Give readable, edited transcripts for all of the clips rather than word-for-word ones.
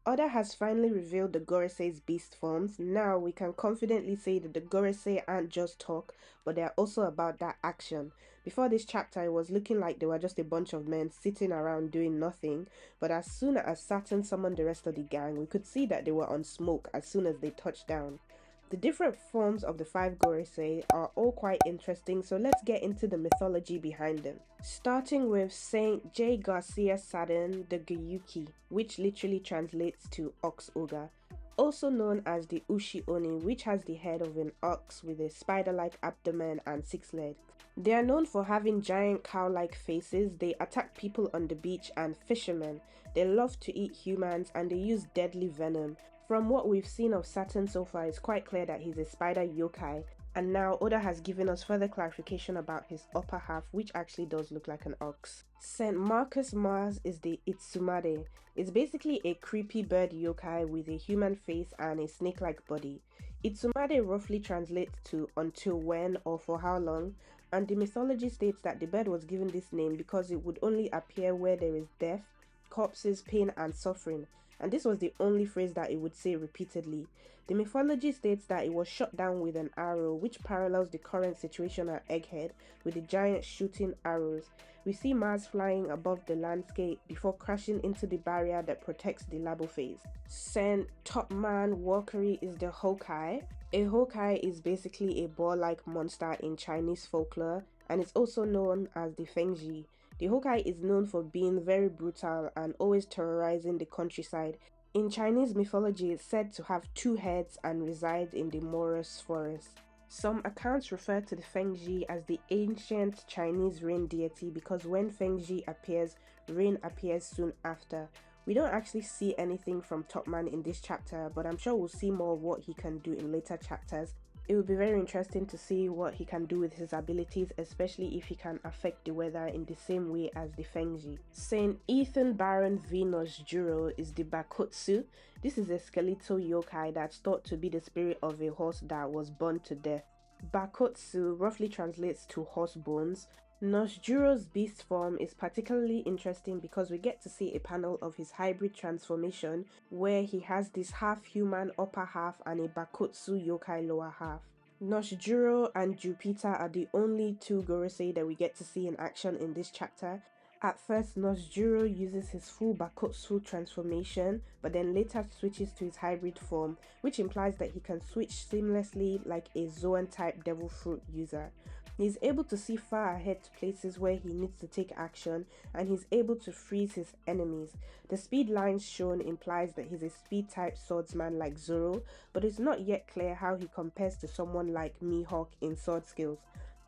Oda has finally revealed the Goro sei's beast forms. Now we can confidently say that the Goro sei aren't just talk, but they are also about that action. Before this chapter, it was looking like they were just a bunch of men sitting around doing nothing, but as soon as Saturn summoned the rest of the gang, we could see that they were on smoke as soon as they touched down. The different forms of the five Goro sei are all quite interesting, so let's get into the mythology behind them. Starting with Saint J. Garcia Sadin the Gyuki, which literally translates to ox ogre, also known as the Ushi Oni, which has the head of an ox with a spider-like abdomen and 6 legs. They are known for having giant cow-like faces. They attack people on the beach and fishermen. They love to eat humans and they use deadly venom. From what we've seen of Saturn so far, it's quite clear that he's a spider yokai, and now Oda has given us further clarification about his upper half, which actually does look like an ox. St. Marcus Mars is the Itsumade. It's basically a creepy bird yokai with a human face and a snake-like body. Itsumade roughly translates to until when or for how long, and the mythology states that the bird was given this name because it would only appear where there is death, corpses, pain, and suffering, and this was the only phrase that it would say repeatedly. The mythology states that it was shot down with an arrow, which parallels the current situation at Egghead, with the giants shooting arrows. We see Mars flying above the landscape before crashing into the barrier that protects the labo phase. Saint Topman Walkery is the Hokai. A Hokai is basically a boar-like monster in Chinese folklore, and it's also known as the Fengji. The Hokai is known for being very brutal and always terrorizing the countryside. In Chinese mythology, it's said to have 2 heads and resides in the Morus forest. Some accounts refer to the Fengji as the ancient Chinese rain deity because when Fengji appears, rain appears soon after. We don't actually see anything from Topman in this chapter, but I'm sure we'll see more of what he can do in later chapters. It will be very interesting to see what he can do with his abilities, especially if he can affect the weather in the same way as the Fengji. Saint Ethan Baron Venus Juro is the Bakotsu. This is a skeletal yokai that's thought to be the spirit of a horse that was burned to death. Bakotsu roughly translates to horse bones. Nosjuro's beast form is particularly interesting because we get to see a panel of his hybrid transformation where he has this half-human upper half and a Bakotsu yokai lower half. Nosjuro and Jupiter are the only two Gorosei that we get to see in action in this chapter. At first, Nosjuro uses his full Bakotsu transformation, but then later switches to his hybrid form, which implies that he can switch seamlessly like a Zoan-type Devil Fruit user. He's able to see far ahead to places where he needs to take action, and he's able to freeze his enemies. The speed lines shown implies that he's a speed-type swordsman like Zoro, but it's not yet clear how he compares to someone like Mihawk in sword skills.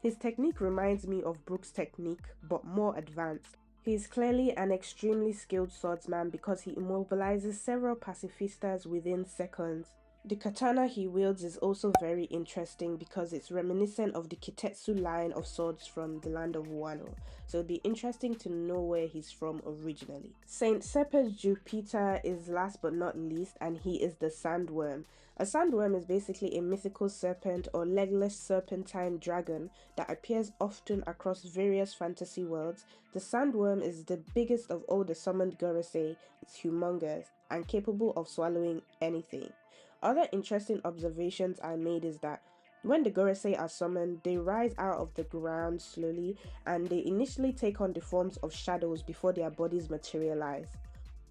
His technique reminds me of Brook's technique, but more advanced. He is clearly an extremely skilled swordsman because he immobilizes several pacifistas within seconds. The katana he wields is also very interesting because it's reminiscent of the Kitetsu line of swords from the land of Wano, so it'd be interesting to know where he's from originally. Saint Sepes Jupiter is last but not least, and he is the sandworm. A sandworm is basically a mythical serpent or legless serpentine dragon that appears often across various fantasy worlds. The sandworm is the biggest of all the summoned Gorosei. It's humongous and capable of swallowing anything. Other interesting observations I made is that when the Gorosei are summoned, they rise out of the ground slowly and they initially take on the forms of shadows before their bodies materialize.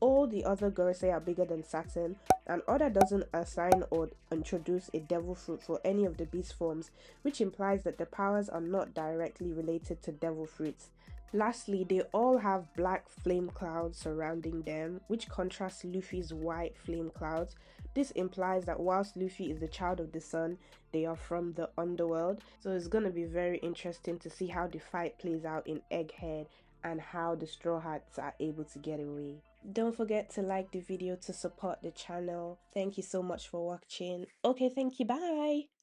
All the other Gorosei are bigger than Saturn, and Oda doesn't assign or introduce a devil fruit for any of the beast forms, which implies that the powers are not directly related to devil fruits. Lastly, they all have black flame clouds surrounding them, which contrasts Luffy's white flame clouds. This implies that whilst Luffy is the child of the sun, they are from the underworld. So it's going to be very interesting to see how the fight plays out in Egghead and how the Straw Hats are able to get away. Don't forget to like the video to support the channel. Thank you so much for watching. Okay, thank you. Bye.